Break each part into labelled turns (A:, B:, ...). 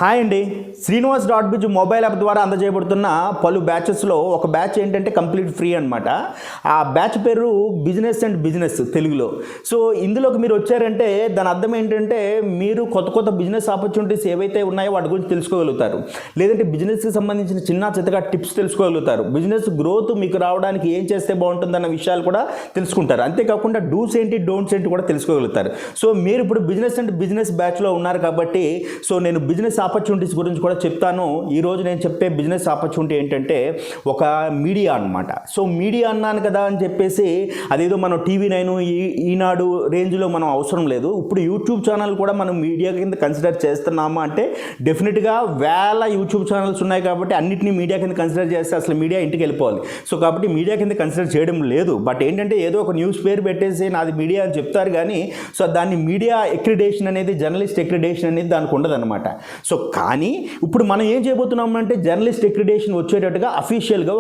A: Hi అండి. శ్రీనివాస్.biz mobile app ద్వారా అందజేయబడుతున్న పలు బ్యాచెస్లో ఒక బ్యాచ్ ఏంటంటే కంప్లీట్ ఫ్రీ అనమాట. ఆ బ్యాచ్ పేరు బిజినెస్ అండ్ బిజినెస్ తెలుగులో. సో ఇందులోకి మీరు వచ్చారంటే దాని అర్థం ఏంటంటే మీరు కొత్త కొత్త బిజినెస్ ఆపర్చునిటీస్ ఏవైతే ఉన్నాయో వాటి గురించి తెలుసుకోగలుగుతారు. లేదంటే బిజినెస్కి సంబంధించిన చిన్న చిత్తగా టిప్స్ తెలుసుకోగలుగుతారు. బిజినెస్ గ్రోత్ మీకు రావడానికి ఏం చేస్తే బాగుంటుందన్న విషయాలు కూడా తెలుసుకుంటారు. అంతేకాకుండా డూస్ ఏంటి డోంట్స్ ఏంటి కూడా తెలుసుకోగలుగుతారు. సో మీరు ఇప్పుడు బిజినెస్ అండ్ బిజినెస్ బ్యాచ్లో ఉన్నారు కాబట్టి సో నేను బిజినెస్ ఆపర్చునిటీస్ గురించి కూడా చెప్తాను. ఈరోజు నేను చెప్పే బిజినెస్ ఆపర్చునిటీ ఏంటంటే ఒక మీడియా అనమాట. సో మీడియా అన్నాను కదా అని చెప్పేసి అదేదో మనం TV9 ఈనాడు రేంజ్లో మనం అవసరం లేదు. ఇప్పుడు యూట్యూబ్ ఛానల్ కూడా మనం మీడియా కింద కన్సిడర్ చేస్తున్నామా అంటే డెఫినెట్గా వేల యూట్యూబ్ ఛానల్స్ ఉన్నాయి కాబట్టి అన్నింటినీ మీడియా కింద కన్సిడర్ చేస్తే అసలు మీడియా ఇంటికి వెళ్ళిపోవాలి. సో కాబట్టి మీడియా కింద కన్సిడర్ చేయడం లేదు. బట్ ఏంటంటే ఏదో ఒక న్యూస్ పేరు పెట్టేసి నాది మీడియా అని చెప్తారు కానీ సో దాన్ని మీడియా ఎక్రిడేషన్ అనేది జర్నలిస్ట్ ఎక్రిడేషన్ అనేది దానికి ఉండదన్నమాట. సో కానీ ఇప్పుడు మనం ఏం చేయబోతున్నామంటే జర్నలిస్ట్ ఎక్రిడేషన్ వచ్చేటట్టుగా అఫీషియల్గా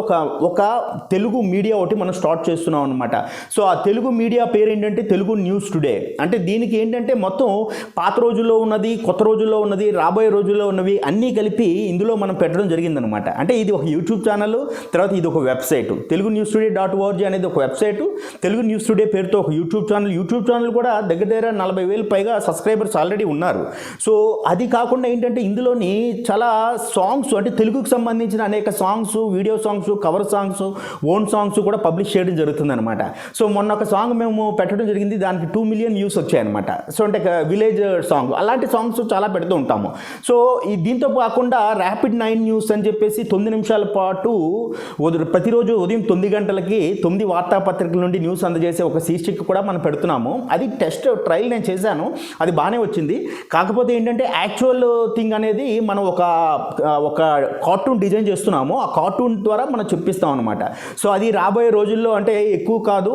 A: ఒక తెలుగు మీడియా ఒకటి మనం స్టార్ట్ చేస్తున్నాం అనమాట. సో ఆ తెలుగు మీడియా పేరు ఏంటంటే తెలుగు న్యూస్ టుడే. అంటే దీనికి ఏంటంటే మొత్తం పాత రోజుల్లో ఉన్నది, కొత్త రోజుల్లో ఉన్నది, రాబోయే రోజుల్లో ఉన్నవి అన్నీ కలిపి ఇందులో మనం పెట్టడం జరిగిందనమాట. అంటే ఇది ఒక యూట్యూబ్ ఛానల్, తర్వాత ఇది ఒక website. Telugu news today .org అనేది ఒక వెబ్సైట్, తెలుగు న్యూస్ టుడే పేరుతో ఒక యూట్యూబ్ ఛానల్ కూడా దగ్గర 40,000 పైగా సబ్స్క్రైబర్స్ ఆల్రెడీ ఉన్నారు. సో అది కాకుండా ఏంటంటే ఇందులోని చాలా సాంగ్స్ అంటే తెలుగుకి సంబంధించిన అనేక songs, video songs, cover songs, own songs కూడా పబ్లిష్ చేయడం జరుగుతుంది అనమాట. సో మొన్న ఒక సాంగ్ మేము పెట్టడం జరిగింది, దానికి 2 మిలియన్ వ్యూస్ వచ్చాయన్నమాట. సో అంటే విలేజ్ సాంగ్, అలాంటి సాంగ్స్ చాలా పెడుతూ ఉంటాము. సో దీంతో కాకుండా ర్యాపిడ్ 9 న్యూస్ అని చెప్పేసి 9 నిమిషాల పాటు ప్రతిరోజు ఉదయం 9 గంటలకి 9 వార్తాపత్రికల నుండి న్యూస్ అందజేసే ఒక శీర్షిక కూడా మనం పెడుతున్నాము. అది టెస్ట్ ట్రయల్ నేను చేశాను, అది బాగానే వచ్చింది. కాకపోతే ఏంటంటే యాక్చువల్ థింగ్ అనేది మనం ఒక కార్టూన్ డిజైన్ చేస్తున్నాము. ఆ కార్టూన్ ద్వారా మనం చెప్పిస్తాం అనమాట. సో అది రాబోయే రోజుల్లో అంటే ఎక్కువ కాదు,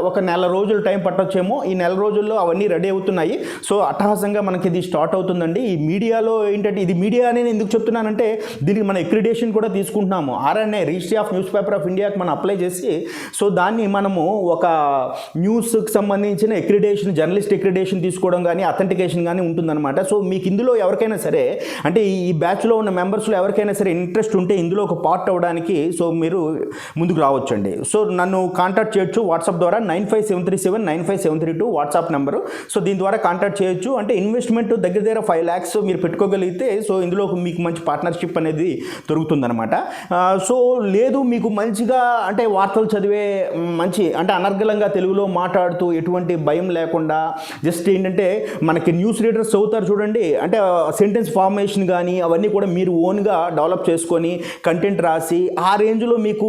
A: ఒక నెల రోజులు టైం పట్టొచ్చేమో. ఈ నెల రోజుల్లో అవన్నీ రెడీ అవుతున్నాయి. సో అట్టహాసంగా మనకి ఇది స్టార్ట్ అవుతుందండి. ఈ మీడియాలో ఏంటంటే ఇది మీడియా అని నేను ఎందుకు చెప్తున్నానంటే దీనికి మనం ఎక్రిడేషన్ కూడా తీసుకుంటున్నాము. RNA registry of news paper of ఇండియాకి మనం అప్లై చేసి సో దాన్ని మనము ఒక న్యూస్కి సంబంధించిన ఎక్రిడేషన్, జర్నలిస్ట్ ఎక్రిడేషన్ తీసుకోవడం కానీ అథెంటికేషన్ కానీ ఉంటుందన్నమాట. సో మీకు ఇందులో ఎవరికైనా సరే అంటే ఈ బ్యాచ్లో ఉన్న మెంబర్స్లో ఎవరికైనా సరే ఇంట్రెస్ట్ ఉంటే ఇందులో ఒక పార్ట్ అవ్వడానికి సో మీరు ముందుకు రావచ్చండి. సో నన్ను కాంటాక్ట్ చేయొచ్చు వాట్సాప్ ద్వారా 9573795732 వాట్సాప్ నెంబరు. సో దీని ద్వారా కాంటాక్ట్ చేయొచ్చు. అంటే ఇన్వెస్ట్మెంట్ దగ్గర 5 lakhs మీరు పెట్టుకోగలిగితే సో ఇందులో మీకు మంచి పార్ట్నర్షిప్ అనేది దొరుకుతుందన్నమాట. సో లేదు మీకు మంచిగా అంటే వార్తలు చదివే మంచి అంటే అనర్గళంగా తెలుగులో మాట్లాడుతూ ఎటువంటి భయం లేకుండా జస్ట్ ఏంటంటే మనకి న్యూస్ రీడర్స్ చదువుతారు చూడండి, అంటే సెంటెన్స్ ఫార్మేషన్ కానీ అవన్నీ కూడా మీరు ఓన్గా డెవలప్ చేసుకొని కంటెంట్ రాసి ఆ రేంజ్లో మీకు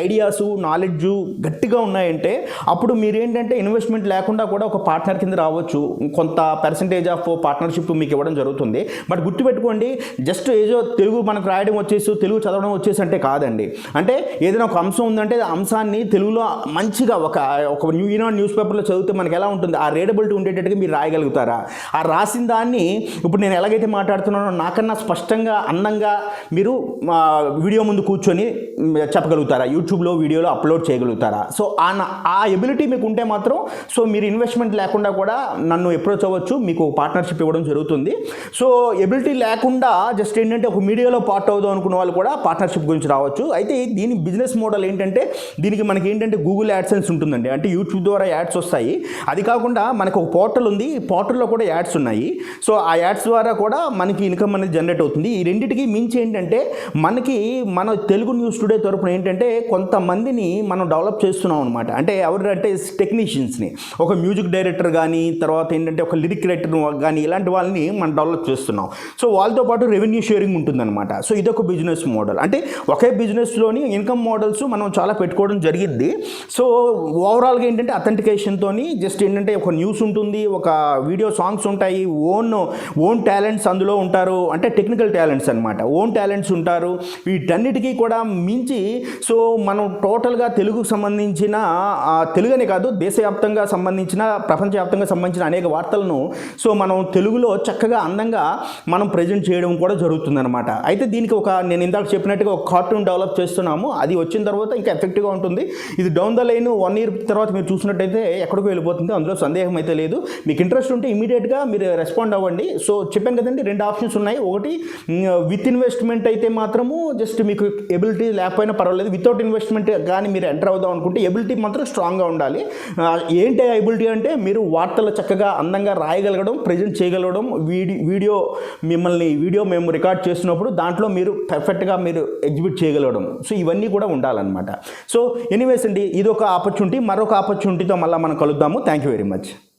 A: ఐడియాసు నాలెడ్జు గట్టిగా ఉన్నాయంటే అప్పుడు మీరేంటంటే ఇన్వెస్ట్మెంట్ లేకుండా కూడా ఒక పార్ట్నర్ కింద రావచ్చు. కొంత పర్సంటేజ్ ఆఫ్ పార్ట్నర్షిప్ మీకు ఇవ్వడం జరుగుతుంది. బట్ గుర్తుపెట్టుకోండి, జస్ట్ ఏదో తెలుగు మనకు రాయడం వచ్చేసి తెలుగు చదవడం వచ్చేసి అంటే కాదండి. అంటే ఏదైనా ఒక అంశం ఉందంటే ఆ అంశాన్ని తెలుగులో మంచిగా ఒక ఈనాడు న్యూస్ పేపర్లో చదివితే మనకి ఎలా ఉంటుంది, ఆ రీడబిలిటీ ఉండేటట్టుగా మీరు రాయగలుగుతారా? ఆ రాసిన దాన్ని ఇప్పుడు నేను ఎలాగైతే మాట్లాడుతున్నానో నాకన్నా స్పష్టంగా అందంగా మీరు వీడియో ముందు కూర్చొని చెప్పగలుగుతారా? యూట్యూబ్లో వీడియోలో అప్లోడ్ చేయగలుగుతారా? సో ఆ ఎబిలిటీ మీకు ఉంటే మాత్రం సో మీరు ఇన్వెస్ట్మెంట్ లేకుండా కూడా నన్ను అప్రోచ్ అవ్వచ్చు, మీకు పార్ట్నర్షిప్ ఇవ్వడం జరుగుతుంది. సో ఎబిలిటీ లేకుండా జస్ట్ ఏంటంటే ఒక మీడియాలో పార్ట్ అవుదాం అనుకున్న వాళ్ళు కూడా పార్ట్నర్షిప్ గురించి రావచ్చు. అయితే దీని బిజినెస్ మోడల్ ఏంటంటే దీనికి మనకి ఏంటంటే గూగుల్ యాడ్సెన్స్ ఉంటుందండి. అంటే యూట్యూబ్ ద్వారా యాడ్స్ వస్తాయి. అది కాకుండా మనకు ఒక పోర్టల్ ఉంది, ఈ పోర్టల్లో కూడా యాడ్స్ ఉన్నాయి. సో ఆ యాడ్స్ ద్వారా కూడా మనకి ఇన్కమ్ అనేది జనరేట్ అవుతుంది. ఈ రెండింటికి మించి ఏంటంటే మన తెలుగు న్యూస్ టుడే తరపున ఏంటంటే కొంతమందిని మనం డెవలప్ చేస్తున్నాం అనమాట. అంటే ఎవరంటే టెక్నీషియన్స్ని, ఒక మ్యూజిక్ డైరెక్టర్ కానీ, తర్వాత ఏంటంటే ఒక లిరిక్ రైటర్ కానీ ఇలాంటి వాళ్ళని మనం డెవలప్ చేస్తున్నాం. సో వాళ్ళతో పాటు రెవెన్యూ షేరింగ్ ఉంటుందన్నమాట. సో ఇదొక బిజినెస్ మోడల్. అంటే ఒకే బిజినెస్లోని ఇన్కమ్ మోడల్స్ మనం చాలా పెట్టుకోవడం జరిగింది. సో ఓవరాల్గా ఏంటంటే అథెంటికేషన్తో జస్ట్ ఏంటంటే ఒక న్యూస్ ఉంటుంది, ఒక వీడియో సాంగ్స్ ఉంటాయి, ఓన్ టాలెంట్స్ అందులో ఉంటారు. అంటే టెక్నికల్ టాలెంట్స్ అనమాట, ఓన్ టాలెంట్స్ ఉంటారు. వీటన్నిటికీ కూడా మించి సో మనం టోటల్గా తెలుగుకు సంబంధించిన తెలుగునే కాదు దేశవ్యాప్తంగా సంబంధించిన ప్రపంచవ్యాప్తంగా సంబంధించిన అనేక వార్తలను సో మనం తెలుగులో చక్కగా అందంగా మనం ప్రజెంట్ చేయడం కూడా జరుగుతుందన్నమాట. అయితే దీనికి నేను ఇందాక చెప్పినట్టుగా ఒక కార్టూన్ డెవలప్ చేస్తున్నాము. అది వచ్చిన తర్వాత ఇంకా ఎఫెక్టివ్గా ఉంటుంది. ఇది డౌన్ ద లైన్ 1 year తర్వాత మీరు చూసినట్టయితే ఎక్కడికో వెళ్ళిపోతుంది, అందులో సందేహం అయితే లేదు. మీకు ఇంట్రెస్ట్ ఉంటే ఇమీడియట్గా మీరు రెస్పాండ్ అవ్వండి. సో చెప్పాను కదండి, 2 ఆప్షన్స్ ఆప్షన్స్ ఉన్నాయి. ఒకటి విత్ ఇన్వెస్ట్మెంట్ అయితే మాత్రము జస్ట్ మీకు ఎబిలిటీ లేకపోయినా పర్వాలేదు. వితౌట్ ఇన్వెస్ట్మెంట్ కానీ మీరు ఎంటర్ అవుదాం అనుకుంటే ఎబిలిటీ మాత్రం స్ట్రాంగ్గా ఉండాలి. ఏంటి ఎబిలిటీ అంటే మీరు వార్తలు చక్కగా అందంగా రాయగలగడం, ప్రజెంట్ చేయగలగడం, వీడియో మేము రికార్డ్ చేస్తున్నప్పుడు దాంట్లో మీరు పర్ఫెక్ట్గా మీరు ఎగ్జిబిట్ చేయగలగడం. సో ఇవన్నీ కూడా ఉండాలన్నమాట. సో ఎనీవేస్ అండి, ఇది ఒక ఆపర్చునిటీ. మరొక ఆపర్చునిటీతో మళ్ళీ మనం కలుద్దాము. Thank you very much.